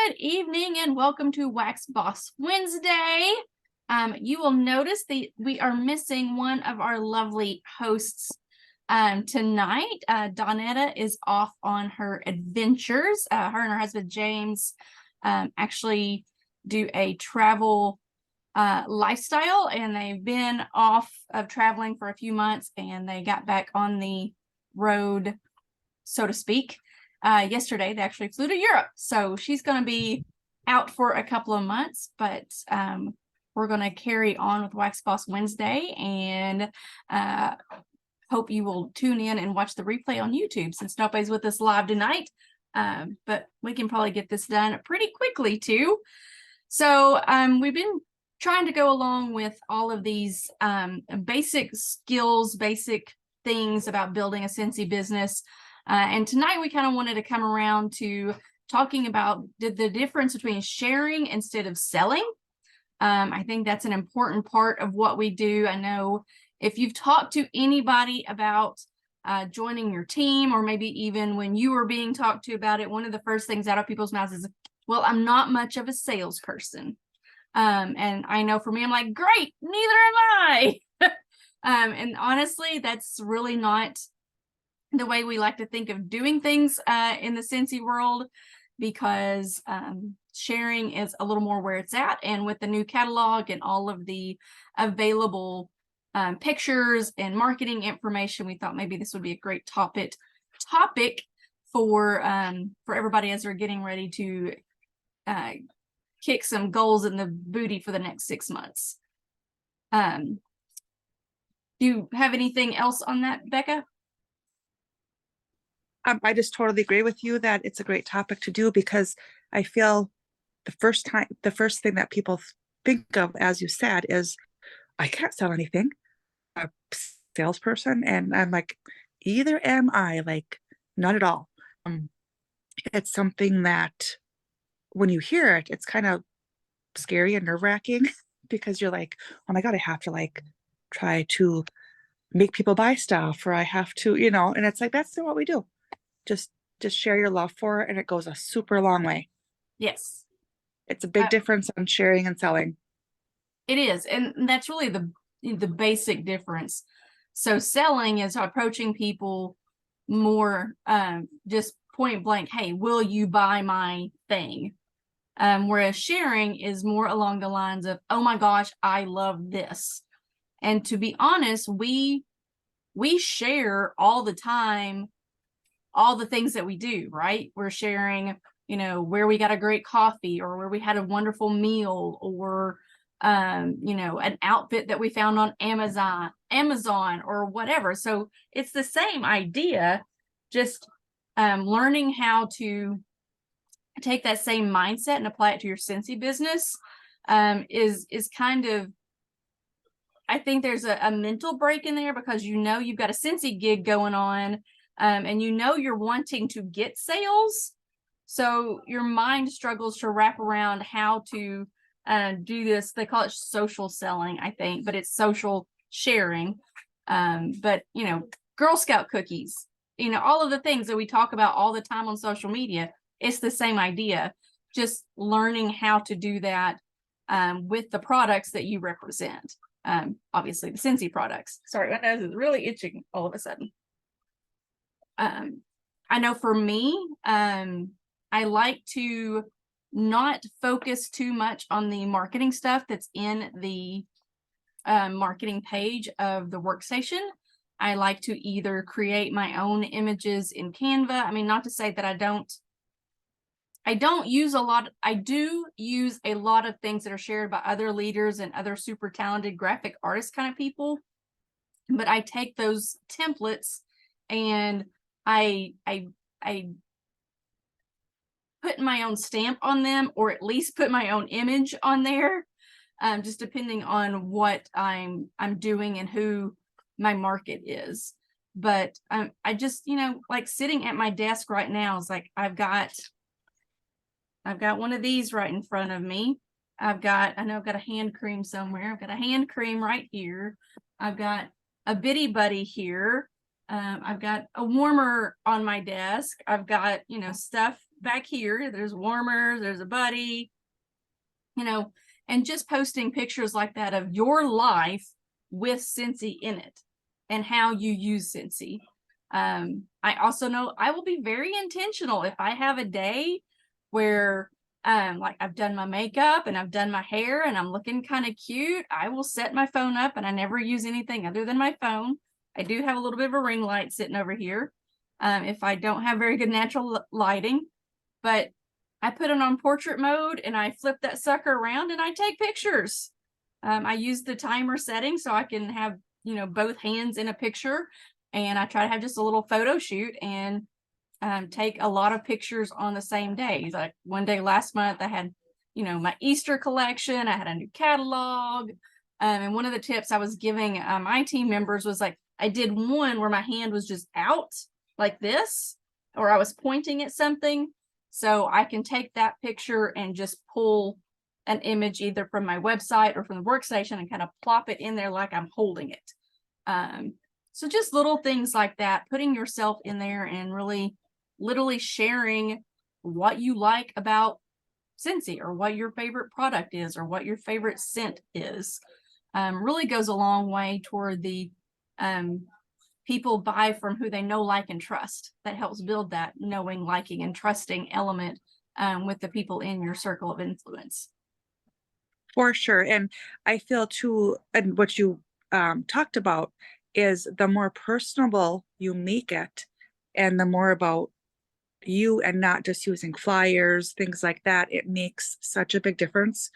Good evening and welcome to Wax Boss Wednesday. You will notice that we are missing one of our lovely hosts tonight. Donetta is off on her adventures. Her and her husband James actually do a travel lifestyle, and they've been off of traveling for a few months, and they got back on the road, so to speak. Yesterday. They actually flew to Europe, so she's going to be out for a couple of months, but we're going to carry on with Wax Boss Wednesday, and hope you will tune in and watch the replay on YouTube since nobody's with us live tonight, but we can probably get this done pretty quickly too. So we've been trying to go along with all of these basic skills, basic things about building a Scentsy business. And tonight we kind of wanted to come around to talking about the difference between sharing instead of selling. I think that's an important part of what we do. I know if you've talked to anybody about joining your team, or maybe even when you were being talked to about it, one of the first things out of people's mouths is, well, I'm not much of a salesperson. And I know for me, I'm like, great, neither am I. And honestly, that's really not the way we like to think of doing things in the Scentsy world, because sharing is a little more where it's at. And with the new catalog and all of the available pictures and marketing information, we thought maybe this would be a great topic for everybody as we're getting ready to kick some goals in the booty for the next 6 months. Do you have anything else on that, Becca? I just totally agree with you that it's a great topic to do, because I feel the first thing that people think of, as you said, is I can't sell anything. A salesperson, and I'm like, either am I, like, not at all. It's something that when you hear it, it's kind of scary and nerve-wracking because you're like, oh my God, I have to like try to make people buy stuff, or I have to, and it's like, that's not what we do. Just share your love for it, and it goes a super long way. Yes. It's a big difference on sharing and selling. It is, and that's really the basic difference. So selling is approaching people more just point blank, hey, will you buy my thing? Whereas sharing is more along the lines of, oh my gosh, I love this. And to be honest, we share all the time all the things that we do, right? We're sharing, where we got a great coffee, or where we had a wonderful meal, or an outfit that we found on Amazon or whatever. So it's the same idea, just learning how to take that same mindset and apply it to your Scentsy business is kind of, I think there's a mental break in there, because you've got a Scentsy gig going on, and you're wanting to get sales. So your mind struggles to wrap around how to do this. They call it social selling, I think, but it's social sharing. But Girl Scout cookies, all of the things that we talk about all the time on social media, it's the same idea, just learning how to do that with the products that you represent. Obviously the Scentsy products. Sorry, my nose is really itching all of a sudden. I know for me, I like to not focus too much on the marketing stuff that's in the marketing page of the workstation. I like to either create my own images in Canva. I mean, not to say that I don't use a lot. I do use a lot of things that are shared by other leaders and other super talented graphic artist kind of people. But I take those templates and I put my own stamp on them, or at least put my own image on there, just depending on what I'm doing and who my market is. But I just, like sitting at my desk right now is like, I've got one of these right in front of me. I know I've got a hand cream somewhere. I've got a hand cream right here. I've got a Bitty Buddy here. I've got a warmer on my desk. I've got, stuff back here. There's warmers, there's a buddy, you know, and just posting pictures like that of your life with Scentsy in it and how you use Scentsy. I also know I will be very intentional if I have a day where like I've done my makeup and I've done my hair and I'm looking kind of cute. I will set my phone up and I never use anything other than my phone. I do have a little bit of a ring light sitting over here if I don't have very good natural lighting, but I put it on portrait mode and I flip that sucker around and I take pictures. I use the timer setting so I can have, you know, both hands in a picture, and I try to have just a little photo shoot and take a lot of pictures on the same day. Like one day last month, I had, you know, my Easter collection, I had a new catalog. And one of the tips I was giving my team members was like, I did one where my hand was just out like this, or I was pointing at something. So I can take that picture and just pull an image either from my website or from the workstation and kind of plop it in there like I'm holding it. So just little things like that, putting yourself in there and really literally sharing what you like about Scentsy or what your favorite product is or what your favorite scent is, really goes a long way toward the people buy from who they know, like, and trust. That helps build that knowing, liking, and trusting element with the people in your circle of influence. For sure. And I feel too, and what you talked about is the more personable you make it and the more about you and not just using flyers, things like that, it makes such a big difference.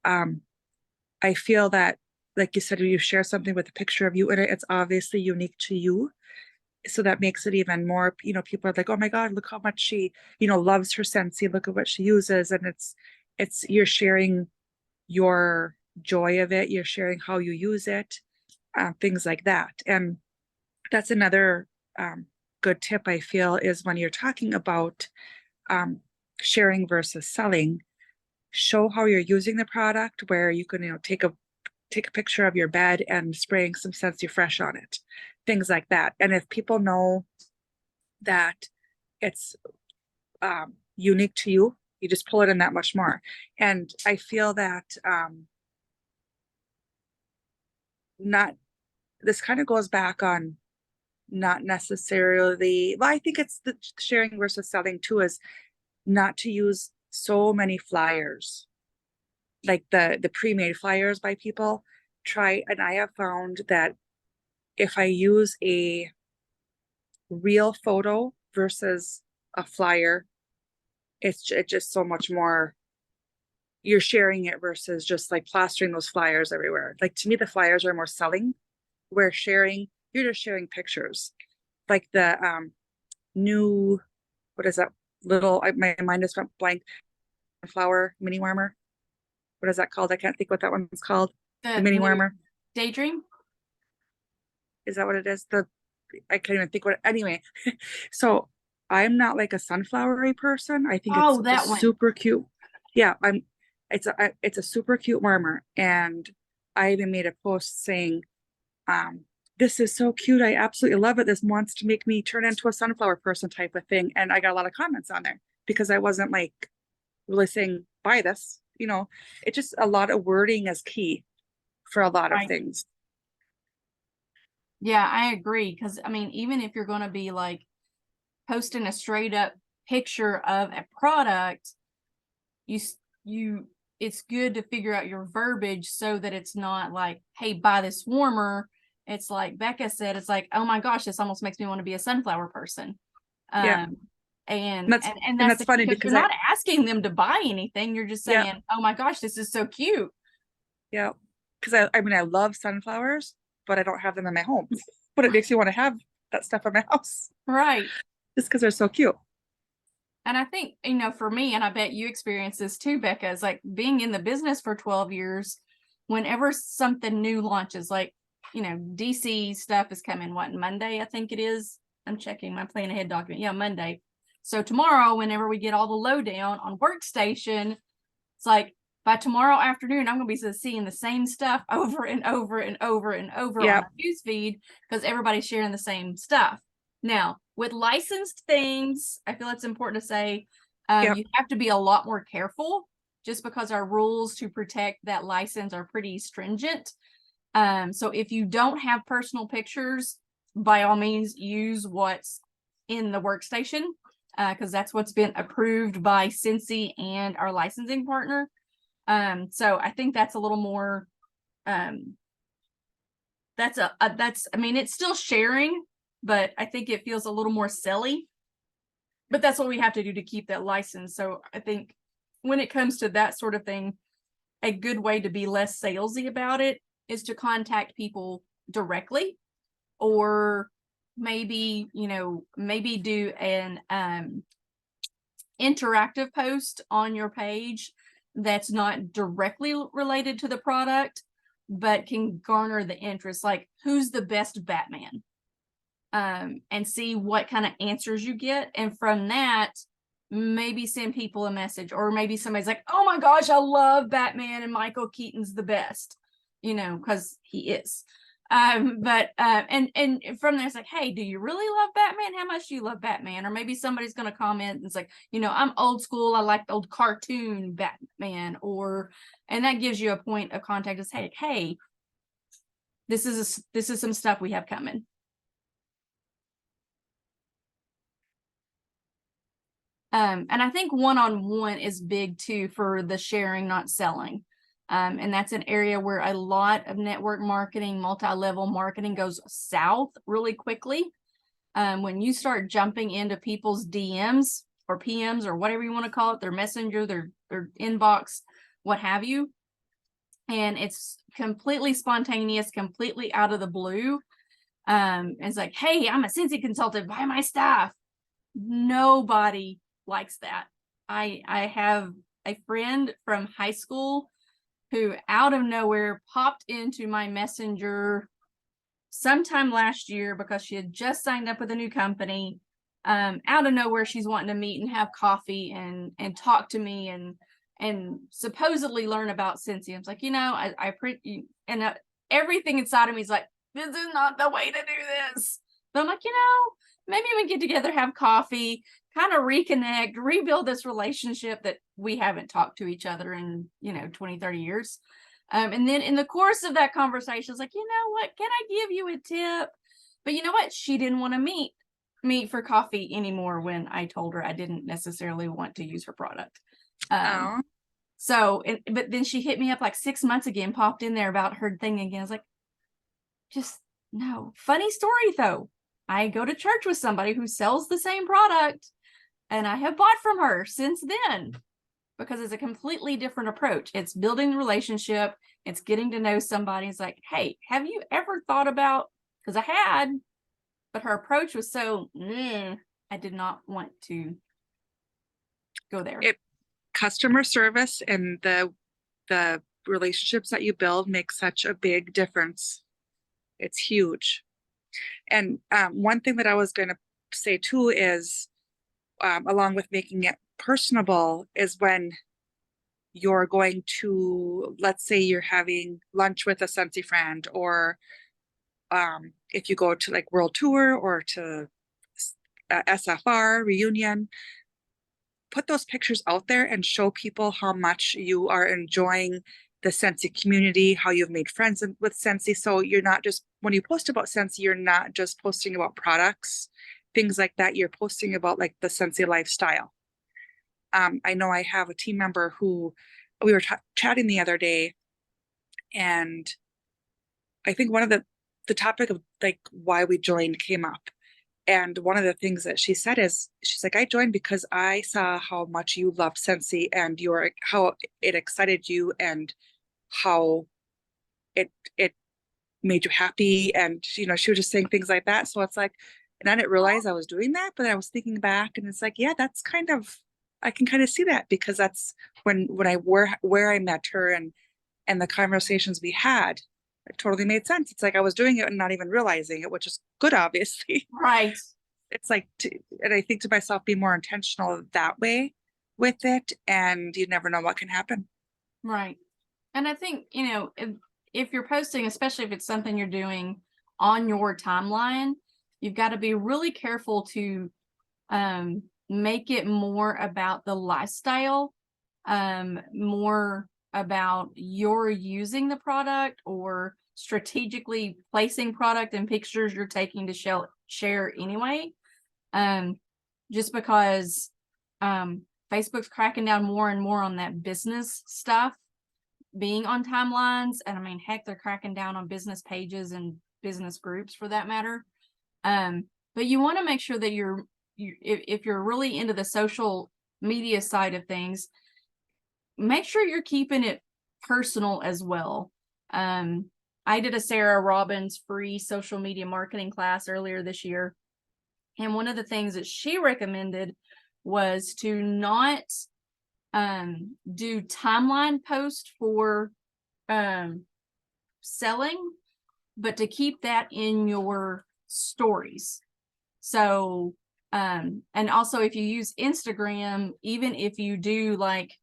I feel that, like you said, when you share something with a picture of you in it, it's obviously unique to you. So that makes it even more, you know, people are like, oh my God, look how much she, you know, loves her Scentsy, look at what she uses. And it's, you're sharing your joy of it, you're sharing how you use it, things like that. And that's another good tip I feel is when you're talking about sharing versus selling, show how you're using the product, where you can, you know, take a picture of your bed and spraying some Scentsy Fresh on it, things like that. And if people know that it's unique to you, you just pull it in that much more. And I feel that not, this kind of goes back on not necessarily, well, I think it's the sharing versus selling too, is not to use so many flyers, like the pre-made flyers by people. Try, and I have found that if I use a real photo versus a flyer, it's just so much more, you're sharing it versus just like plastering those flyers everywhere. Like to me, the flyers are more selling, where sharing, you're just sharing pictures. Like the new, what is that little, my mind just went blank, flower mini warmer. What is that called? I can't think what that one's called. The mini warmer. Daydream? Is that what it is? I can't even think what, anyway. So I'm not like a sunflowery person. I think it's that one. super cute. Yeah, it's a super cute warmer. And I even made a post saying, this is so cute. I absolutely love it. This wants to make me turn into a sunflower person type of thing. And I got a lot of comments on there because I wasn't like really saying, buy this, you know, it just, a lot of wording is key for a lot of things. Yeah, I agree. Because I mean, even if you're going to be like posting a straight up picture of a product, it's good to figure out your verbiage so that it's not like, hey, buy this warmer. It's like Becca said, it's like, oh my gosh, this almost makes me want to be a sunflower person. Yeah. And that's funny because you're not asking them to buy anything. You're just saying, oh my gosh, this is so cute. Yeah. Because I mean, I love sunflowers, but I don't have them in my home. But it makes you want to have that stuff in my house. Right. Just because they're so cute. And I think, you know, for me, and I bet you experience this too, Becca, is like being in the business for 12 years, whenever something new launches, like, you know, DC stuff is coming, what, Monday, I think it is. I'm checking my plan ahead document. Yeah, Monday. So tomorrow, whenever we get all the lowdown on Workstation, it's like by tomorrow afternoon, I'm going to be seeing the same stuff over and over and over and over on the news feed because everybody's sharing the same stuff. Now, with licensed things, I feel it's important to say Yep. You have to be a lot more careful just because our rules to protect that license are pretty stringent. So if you don't have personal pictures, by all means use what's in the workstation, because that's what's been approved by Scentsy and our licensing partner. So I think that's a little more, that's I mean, it's still sharing, but I think it feels a little more silly. But that's what we have to do to keep that license. So I think when it comes to that sort of thing, a good way to be less salesy about it is to contact people directly, or maybe, maybe do an interactive post on your page that's not directly related to the product, but can garner the interest, like who's the best Batman, and see what kind of answers you get. And from that, maybe send people a message, or maybe somebody's like, oh my gosh, I love Batman and Michael Keaton's the best, because he is. But and from there, it's like, hey, do you really love Batman? How much do you love Batman? Or maybe somebody's going to comment and it's like, I'm old school, I like the old cartoon Batman. And that gives you a point of contact to say, hey, this is some stuff we have coming. And I think one-on-one is big too for the sharing, not selling. And that's an area where a lot of network marketing, multi-level marketing goes south really quickly. When you start jumping into people's DMs or PMs or whatever you want to call it, their messenger, their inbox, what have you, and it's completely spontaneous, completely out of the blue. It's like, hey, I'm a Scentsy consultant, buy my stuff. Nobody likes that. I have a friend from high school who out of nowhere popped into my messenger sometime last year because she had just signed up with a new company. Out of nowhere, she's wanting to meet and have coffee and talk to me and supposedly learn about Scentsy. I was like, and everything inside of me is like, this is not the way to do this. But I'm like, maybe we get together, have coffee, kind of reconnect, rebuild this relationship that we haven't talked to each other in, 20, 30 years. And then in the course of that conversation, I was like, you know what, can I give you a tip? But you know what? She didn't want to meet for coffee anymore when I told her I didn't necessarily want to use her product. But then she hit me up like 6 months again, popped in there about her thing again. I was like, just no. Funny story though. I go to church with somebody who sells the same product, and I have bought from her since then because it's a completely different approach. It's building the relationship. It's getting to know somebody. It's like, hey, have you ever thought about, because I had, but her approach was so, I did not want to go there. Customer service and the relationships that you build make such a big difference. It's huge. And one thing that I was going to say too is, along with making it personable, is when you're going to, let's say you're having lunch with a Scentsy friend, or if you go to like World Tour or to SFR reunion, put those pictures out there and show people how much you are enjoying the Scentsy community, how you've made friends with Scentsy. So you're not just, when you post about Scentsy, you're not just posting about products, things like that. You're posting about like the Scentsy lifestyle. I know I have a team member who we were chatting the other day, and I think one of the topic of like why we joined came up. And one of the things that she said is, she's like, I joined because I saw how much you loved Scentsy and how it excited you and how it made you happy. And, she was just saying things like that. So it's like, and I didn't realize I was doing that, but I was thinking back and it's like, yeah, that's kind of, I can kind of see that, because that's when where I met her and the conversations we had, it totally made sense. It's like I was doing it and not even realizing it, which is good, obviously. Right. It's like, and I think to myself, be more intentional that way with it, and you never know what can happen. Right. And I think, if you're posting, especially if it's something you're doing on your timeline, you've got to be really careful to make it more about the lifestyle, more about your using the product or strategically placing product and pictures you're taking to share anyway. Just because Facebook's cracking down more and more on that business stuff being on timelines. And I mean, heck, they're cracking down on business pages and business groups for that matter. But you want to make sure that if you're really into the social media side of things, make sure you're keeping it personal as well. I did a Sarah Robbins free social media marketing class earlier this year. And one of the things that she recommended was to not do timeline post for selling, but to keep that in your stories. So, and also if you use Instagram, even if you do like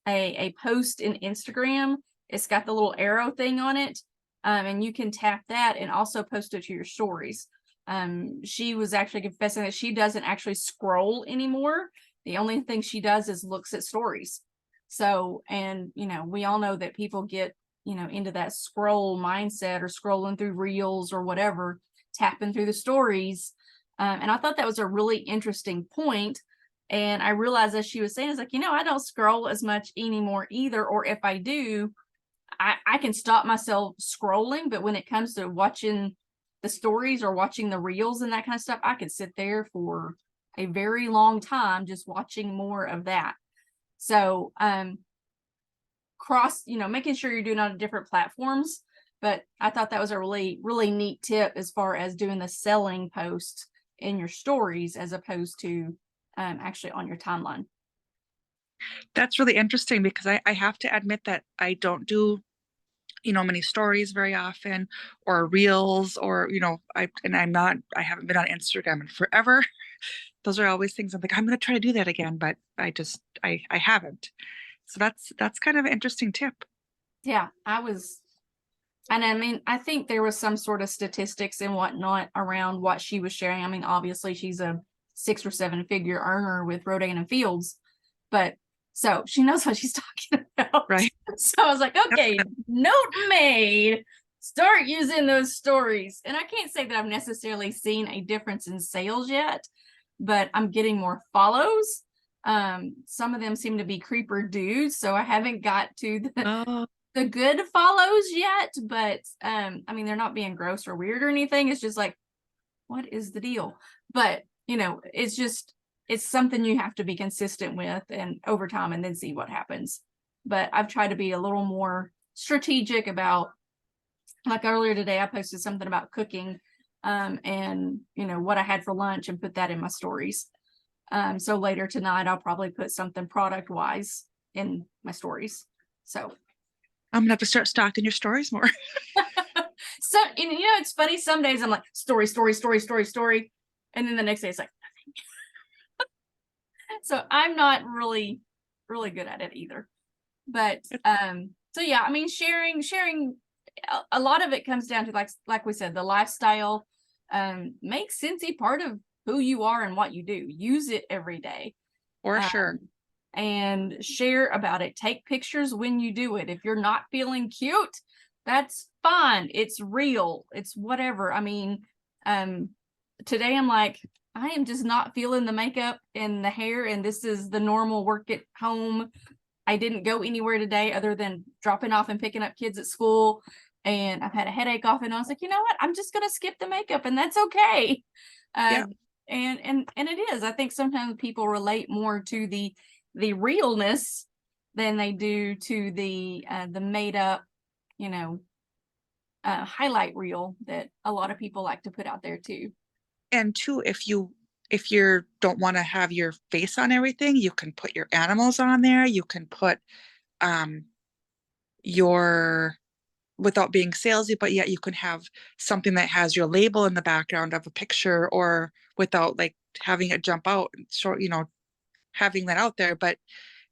a post in Instagram, it's got the little arrow thing on it. And you can tap that and also post it to your stories. She was actually confessing that she doesn't actually scroll anymore. The only thing she does is looks at stories. So, and we all know that people get, into that scroll mindset or scrolling through reels or whatever, tapping through the stories. And I thought that was a really interesting point. And I realized as she was saying, it's like, I don't scroll as much anymore either. Or if I do, I can stop myself scrolling. But when it comes to watching the stories or watching the reels and that kind of stuff, I could sit there for a very long time just watching more of that. So making sure you're doing on different platforms. But I thought that was a really, really neat tip as far as doing the selling post in your stories as opposed to actually on your timeline. That's really interesting because I have to admit that I don't do, many stories very often or reels or, I haven't been on Instagram in forever. Those are always things I'm like, I'm going to try to do that again, but I haven't. So that's kind of an interesting tip. Yeah, and I mean, I think there was some sort of statistics and whatnot around what she was sharing. I mean, obviously she's a 6 or 7 figure earner with Rodan and Fields, but so she knows what she's talking about. Right. So I was like, okay, note made, start using those stories. And I can't say that I've necessarily seen a difference in sales yet, but I'm getting more follows. Some of them seem to be creeper dudes, so I haven't got to the good follows yet, but I mean, they're not being gross or weird or anything. It's just like, what is the deal? But it's something you have to be consistent with and over time and then see what happens. But I've tried to be a little more strategic about, like earlier today, I posted something about cooking and what I had for lunch and put that in my stories. So later tonight, I'll probably put something product wise in my stories. So I'm gonna have to start stalking your stories more. So, it's funny. Some days I'm like, story. And then the next day it's like, nothing. So I'm not really, really good at it either. But, so yeah, I mean, sharing, a lot of it comes down to like we said, the lifestyle, make Scentsy part of who you are and what you do. Use it every day. For sure. And share about it. Take pictures when you do it. If you're not feeling cute, that's fine. It's real. It's whatever. I mean, today I'm like, I am just not feeling the makeup and the hair, and this is the normal work at home. I didn't go anywhere today other than dropping off and picking up kids at school, and I've had a headache off, and I was like, you know what? I'm just gonna skip the makeup, and that's okay. Yeah. And it is. I think sometimes people relate more to the realness than they do to the made up, highlight reel that a lot of people like to put out there too. And two, if you don't want to have your face on everything, you can put your animals on there. You can put your without being salesy, but yet you can have something that has your label in the background of a picture or without like having it jump out short, having that out there. But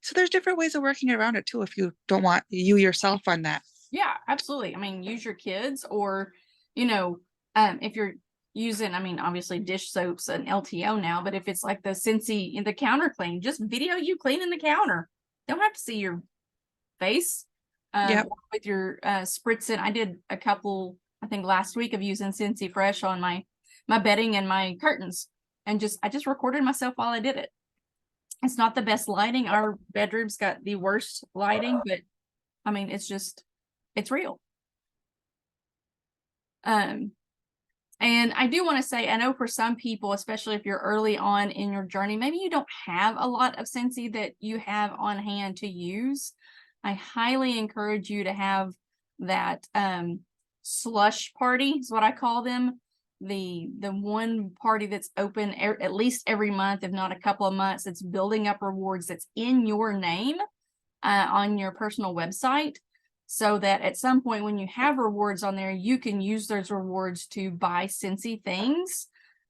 so there's different ways of working around it too if you don't want you yourself on that. Yeah, absolutely. I mean, use your kids or, if you're, using, I mean, obviously dish soaps and LTO now, but if it's like the Scentsy in the counter clean, just video you cleaning the counter. Don't have to see your face. Yep. With your spritzing. I did a couple, I think last week, of using Scentsy Fresh on my bedding and my curtains, and I just recorded myself while I did it. It's not the best lighting. Our bedroom's got the worst lighting, but I mean, it's real. And I do want to say, I know for some people, especially if you're early on in your journey, maybe you don't have a lot of Scentsy that you have on hand to use. I highly encourage you to have that slush party is what I call them. The one party that's open at least every month, if not a couple of months, that's building up rewards that's in your name on your personal website, so that at some point when you have rewards on there, you can use those rewards to buy Scentsy things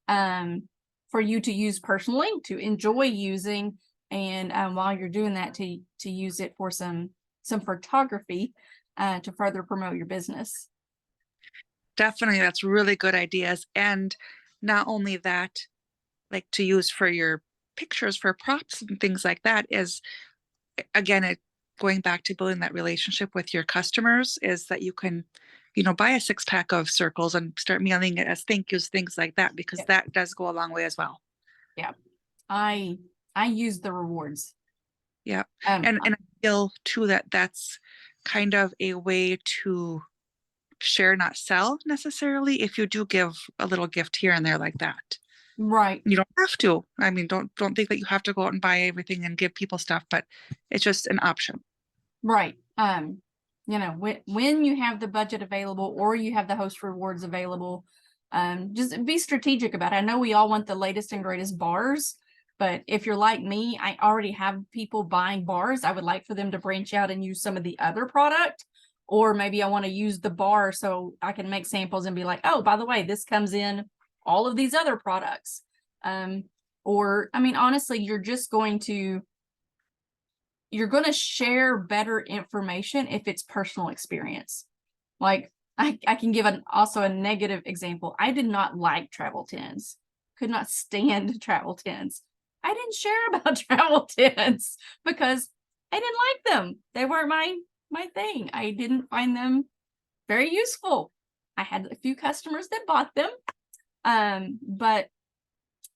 for you to use personally, to enjoy using, and while you're doing that, to use it for some photography to further promote your business. Definitely, that's really good ideas. And not only that, like to use for your pictures for props and things like that is, again, going back to building that relationship with your customers, is that you can, buy a 6-pack of circles and start mailing it as thank yous, things like that, because that does go a long way as well. Yeah, I use the rewards. Yeah. And I feel too that that's kind of a way to share, not sell necessarily, if you do give a little gift here and there like that. Right. You don't have to. I mean, don't think that you have to go out and buy everything and give people stuff, but it's just an option. Right. When you have the budget available or you have the host rewards available, just be strategic about it. I know we all want the latest and greatest bars, but if you're like me, I already have people buying bars. I would like for them to branch out and use some of the other product, or maybe I want to use the bar so I can make samples and be like, oh, by the way, this comes in all of these other products. Or, I mean, honestly, you're going to share better information if it's personal experience. Like I can give also a negative example. I did not like travel tins, could not stand travel tins. I didn't share about travel tins because I didn't like them. They weren't my thing. I didn't find them very useful. I had a few customers that bought them, but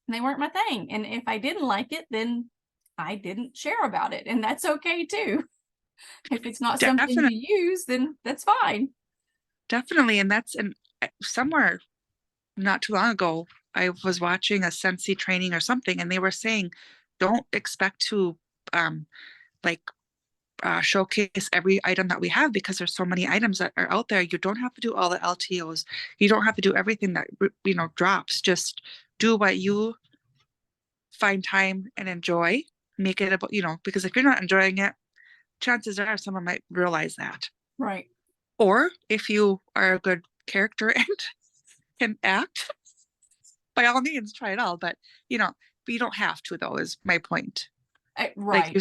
they weren't my thing. And if I didn't like it, then I didn't share about it, and that's okay too. If it's not something you use, then that's fine. Definitely. And somewhere not too long ago, I was watching a Scentsy training or something, and they were saying, don't expect to showcase every item that we have, because there's so many items that are out there. You don't have to do all the LTOs. You don't have to do everything that, drops. Just do what you find time and enjoy. Make it about, because if you're not enjoying it, chances are someone might realize that. Right. Or if you are a good character and can act, by all means, try it all. But you don't have to, though, is my point. Right.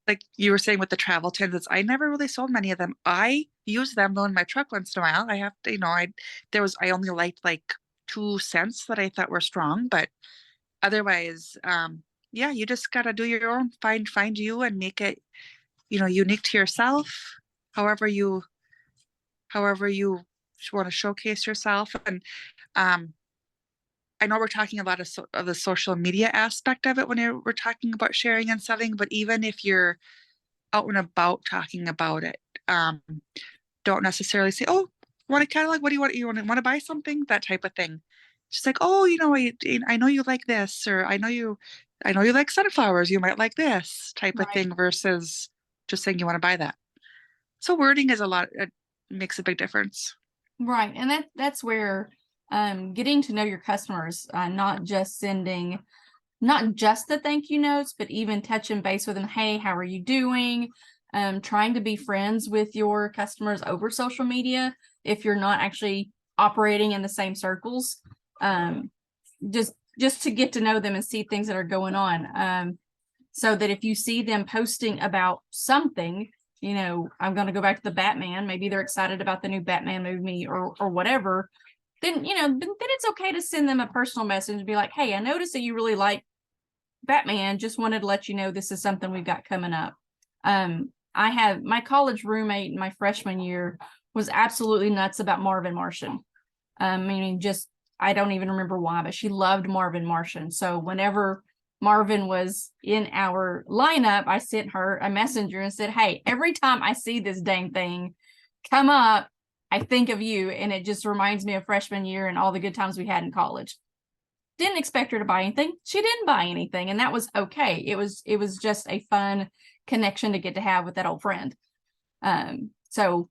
Like you were saying with the travel tins, I never really sold many of them. I use them though in my truck once in a while. I have to, I only liked like 2 scents that I thought were strong, but otherwise, yeah, you just gotta do your own, find you and make it, unique to yourself, however you want to showcase yourself. And I know we're talking a lot of the social media aspect of it when we're talking about sharing and selling, but even if you're out and about talking about it, don't necessarily say, oh, want a catalog? What do you want? You want to buy something? That type of thing. Just like, oh, I know you like this, or I know you like sunflowers. You might like this type of thing, versus just saying you want to buy that. So wording is it makes a big difference. Right. And that's where getting to know your customers, not just the thank you notes, but even touching base with them. Hey, how are you doing? Trying to be friends with your customers over social media if you're not actually operating in the same circles. Just to get to know them and see things that are going on. So that if you see them posting about something, I'm going to go back to the Batman. Maybe they're excited about the new Batman movie or whatever. then, then it's okay to send them a personal message and be like, hey, I noticed that you really like Batman. Just wanted to let you know this is something we've got coming up. I have my college roommate in my freshman year was absolutely nuts about Marvin Martian. I mean, just, I don't even remember why, but she loved Marvin Martian. So whenever Marvin was in our lineup, I sent her a messenger and said, hey, every time I see this dang thing come up, I think of you. And it just reminds me of freshman year and all the good times we had in college. Didn't expect her to buy anything. She didn't buy anything. And that was okay. It was just a fun connection to get to have with that old friend. So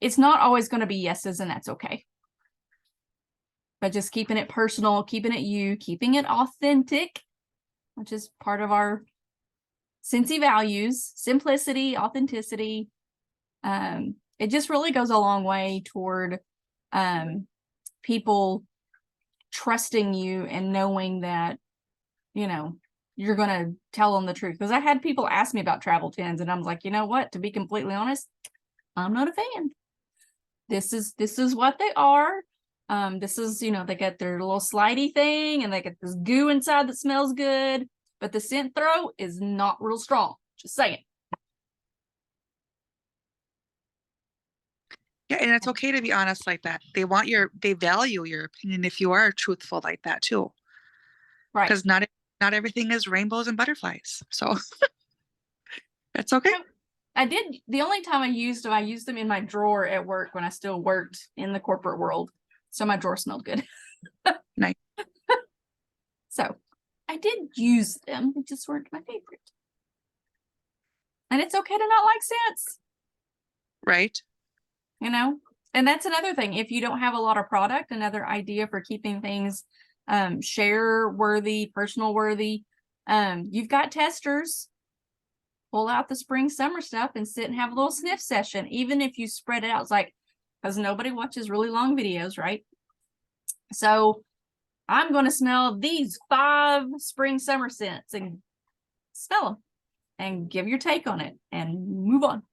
it's not always going to be yeses, and that's okay. But just keeping it personal, keeping it you, keeping it authentic, which is part of our Scentsy values, simplicity, authenticity. It just really goes a long way toward people trusting you and knowing that, you're going to tell them the truth. Because I had people ask me about travel tins, and I was like, you know what, to be completely honest, I'm not a fan. This is what they are. This is, they get their little slidey thing and they get this goo inside that smells good, but the scent throw is not real strong. Just saying. Yeah, and it's okay to be honest like that. They value your opinion if you are truthful like that too. Right. Because not everything is rainbows and butterflies. So that's okay. The only time I used them in my drawer at work when I still worked in the corporate world. So my drawer smelled good. Nice. So I did use them. They just weren't my favorite. And it's okay to not like scents. Right. And that's another thing. If you don't have a lot of product, another idea for keeping things share worthy, personal worthy. You've got testers. Pull out the spring, summer stuff and sit and have a little sniff session. Even if you spread it out, it's like, because nobody watches really long videos, right? So I'm going to smell these 5 spring, summer scents and smell them and give your take on it and move on.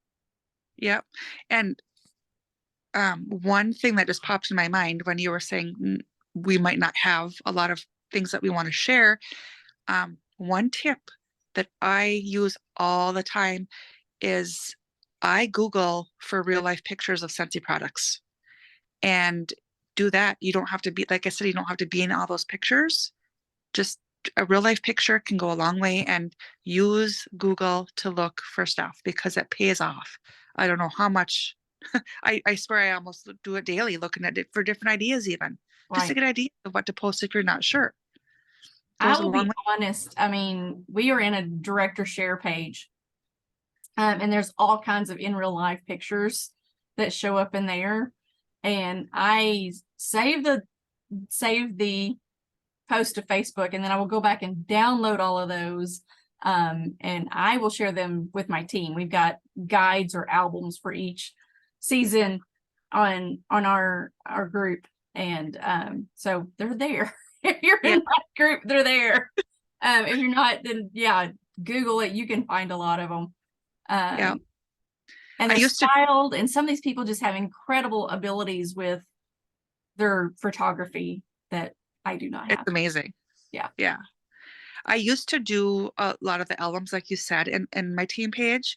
Yep. And one thing that just popped in my mind when you were saying we might not have a lot of things that we want to share. One tip that I use all the time is I Google for real life pictures of Scentsy products and do that. You don't have to be, like I said, you don't have to be in all those pictures. Just a real life picture can go a long way, and use Google to look for stuff because it pays off. I don't know how much. I swear I almost do it daily, looking at it for different ideas, even just to Right. get ideas of what to post if you're not sure. I Goes a will long be way. honest. I mean, we are in a director share page. And there's all kinds of in real life pictures that show up in there. And I save the post to Facebook, and then I will go back and download all of those. And I will share them with my team. We've got guides or albums for each season on our group. And so they're there. If you're in my group, they're there. If you're not, then yeah, Google it. You can find a lot of them. Yeah. And they're styled, and some of these people just have incredible abilities with their photography that I do not have. It's amazing. Yeah. Yeah. I used to do a lot of the albums, like you said, in my team page.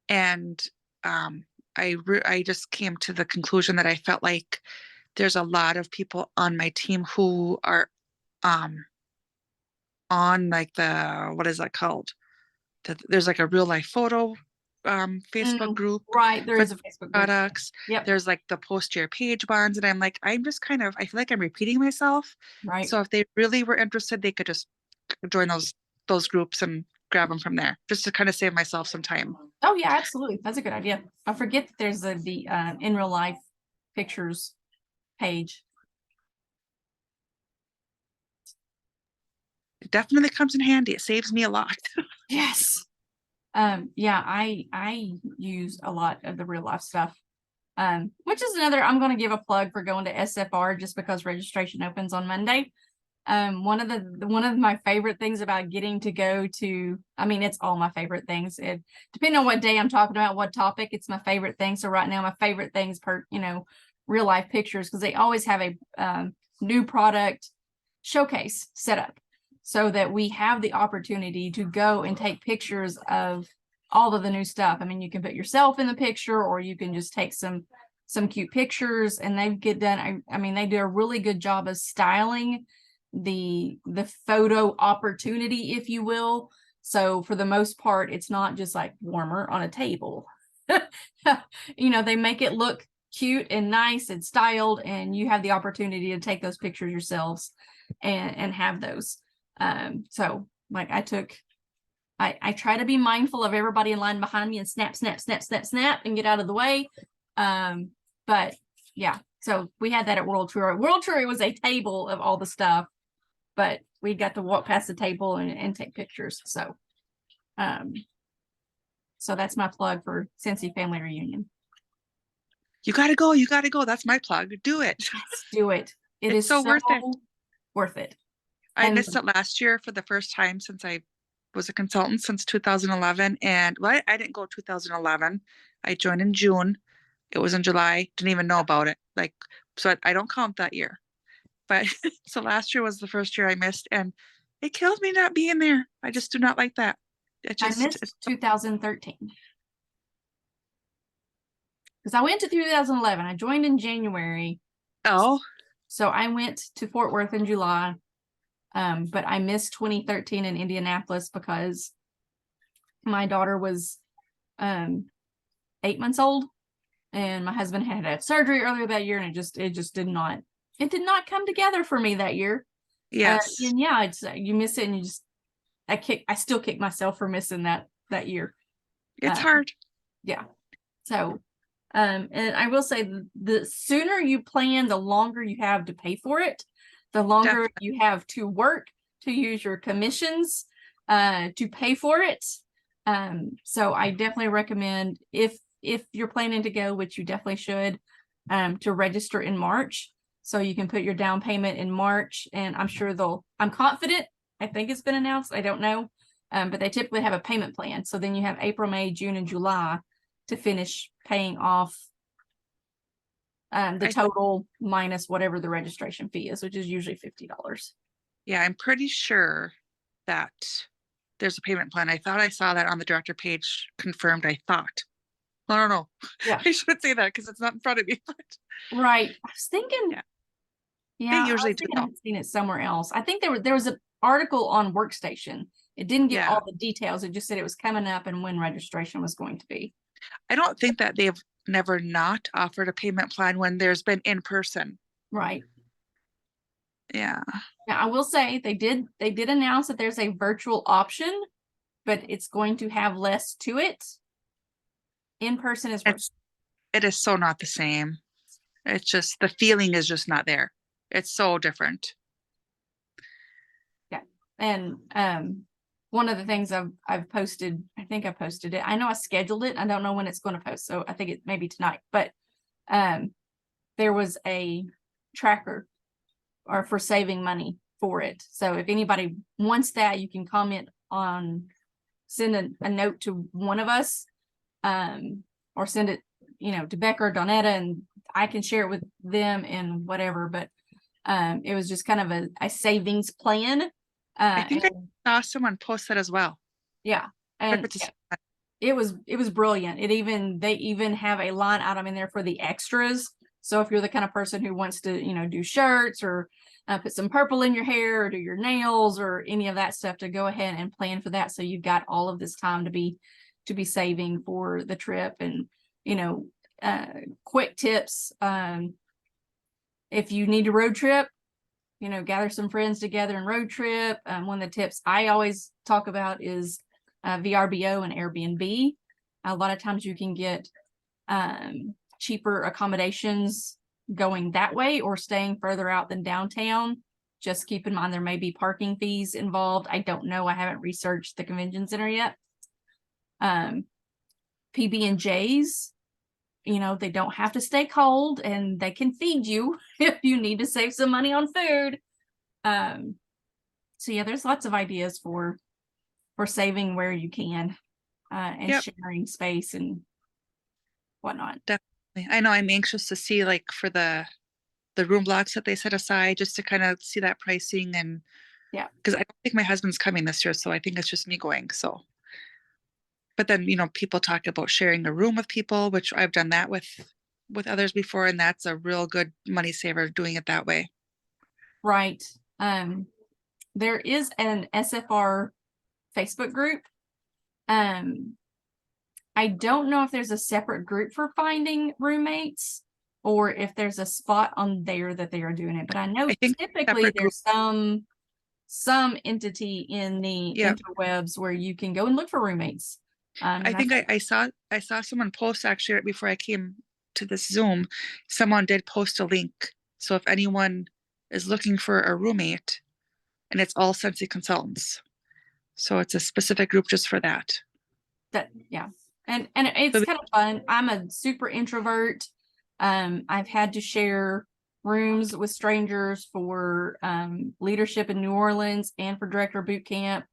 And I just came to the conclusion that I felt like there's a lot of people on my team who are on like what is that called? There's like a real life photo Facebook group. Right, there is a Facebook group. Products. Yep. There's like the post your page bonds, and I'm like, I'm just kind of, I feel like I'm repeating myself. Right. So if they really were interested, they could just join those groups and grab them from there, just to kind of save myself some time. Oh yeah, absolutely. That's a good idea. I forget that there's the in real life pictures page. It definitely comes in handy. It saves me a lot. Yes. Yeah, I use a lot of the real life stuff. Which is another, I'm going to give a plug for going to SFR just because registration opens on Monday. One of my favorite things about getting to go to, I mean, it's all my favorite things. Depending on what day I'm talking about, what topic, it's my favorite thing. So right now, my favorite things real life pictures because they always have a new product showcase set up so that we have the opportunity to go and take pictures of all of the new stuff. I mean, you can put yourself in the picture or you can just take some cute pictures, and they get done. I mean, they do a really good job of styling the photo opportunity, if you will. So for the most part, it's not just like warmer on a table. You know, they make it look cute and nice and styled, and you have the opportunity to take those pictures yourselves and have those. So like I try to be mindful of everybody in line behind me and snap, snap, snap, snap, snap, and get out of the way. But yeah, so we had that at World Tour. World Tour was a table of all the stuff, but we got to walk past the table and take pictures. So, so that's my plug for Scentsy Family Reunion. You gotta go. You gotta go. That's my plug. Do it. Let's do it. It It's is so worth it. Worth it. I And missed it last year for the first time since I was a consultant since 2011. And well, I didn't go 2011. I joined in June. It was in July. Didn't even know about it. Like, so I don't count that year. But so last year was the first year I missed, and it kills me not being there. I just do not like that. It I just missed 2013 because I went to 2011. I joined in January. oh So I went to Fort Worth in July. But I missed 2013 in Indianapolis because my daughter was 8 months old, and my husband had surgery earlier that year, and it just did not come together for me that year. yes, And yeah, it's you miss it, and I still kick myself for missing that year. it's hard. Yeah. So, and I will say the sooner you plan, the longer you have to pay for it, the longer Definitely. you have to work to use your commissions to pay for it. So I definitely recommend if you're planning to go, which you definitely should, to register in March. So you can put your down payment in March, and I'm sure I'm confident. I think it's been announced. I don't know. But they typically have a payment plan. So then you have April, May, June, and July to finish paying off the total minus whatever the registration fee is, which is usually $50. Yeah, I'm pretty sure that there's a payment plan. I thought I saw that on the director page confirmed. I thought. No. Yeah. I shouldn't say that because it's not in front of me. But Right. I was thinking, yeah, they I usually was do thinking I though. had seen it somewhere else. I think there was an article on Workstation. It didn't give Yeah, all the details. It just said it was coming up and when registration was going to be. I don't think that they've never not offered a payment plan when there's been in person. Right. Yeah, Now I will say they did announce that there's a virtual option, but it's going to have less to it. In person is worse. it is so not the same. It's just the feeling is just not there. It's so different. Yeah. And one of the things I've posted, I think I posted it. I know I scheduled it. I don't know when it's going to post. So I think it may be tonight, but there was a tracker or for saving money for it. So if anybody wants that, you can comment on, send a note to one of us, or send it, to Becca or Donetta, and I can share it with them and whatever. But it was just kind of a savings plan. I think I And saw someone post that as well. yeah, and It's it was brilliant. They even have a line item in there for the extras. So if you're the kind of person who wants to, do shirts or put some purple in your hair or do your nails or any of that stuff, to go ahead and plan for that. So you've got all of this time to be saving for the trip. And, quick tips. If you need a road trip, gather some friends together and road trip. One of the tips I always talk about is VRBO and Airbnb. A lot of times you can get cheaper accommodations going that way or staying further out than downtown. Just keep in mind there may be parking fees involved. I don't know. I haven't researched the convention center yet. PB&Js, they don't have to stay cold, and they can feed you if you need to save some money on food. So yeah, there's lots of ideas for saving where you can, and sharing space and whatnot. I know I'm anxious to see like for the room blocks that they set aside just to kind of see that pricing and Yeah. because I don't think my husband's coming this year, so I think it's just me going. So, but then people talk about sharing a room with people, which I've done that with others before, and that's a real good money saver doing it that way. Right. There is an SFR Facebook group. I don't know if there's a separate group for finding roommates or if there's a spot on there that they are doing it, but I know I think typically separate group. there's some entity in the Yeah, interwebs where you can go and look for roommates. I And think I saw someone post actually right before I came to this Zoom. Someone did post a link, so if anyone is looking for a roommate, and it's all Scentsy consultants, so it's a specific group just for that. that, yeah. And it's So kind of fun. I'm a super introvert. I've had to share rooms with strangers for leadership in New Orleans and for director boot camp.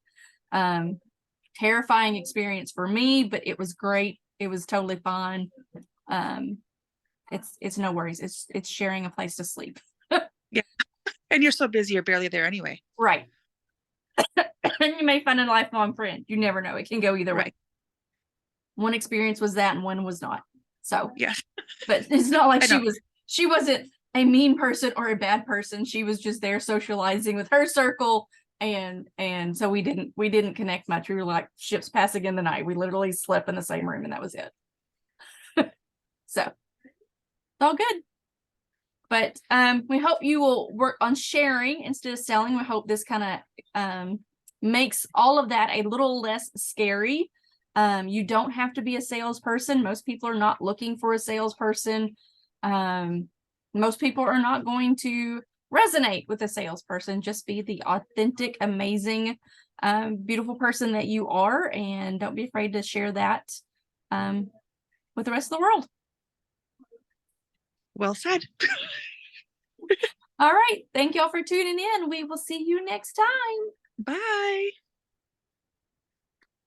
Terrifying experience for me, but it was great. It was totally fun. It's no worries. It's sharing a place to sleep. yeah, and you're so busy, you're barely there anyway. Right. And you may find a lifelong friend. You never know. It can go either way. Right. One experience was that and one was not. So, Yes, but it's not like I know. she wasn't a mean person or a bad person. She was just there socializing with her circle. And so we didn't connect much. We were like ships passing in the night. We literally slept in the same room and that was it. So it's all good. But we hope you will work on sharing instead of selling. We hope this kind of makes all of that a little less scary. You don't have to be a salesperson. Most people are not looking for a salesperson. Most people are not going to resonate with a salesperson. Just be the authentic, amazing, beautiful person that you are, and don't be afraid to share that with the rest of the world. Well said. All right. Thank y'all for tuning in. We will see you next time. Bye.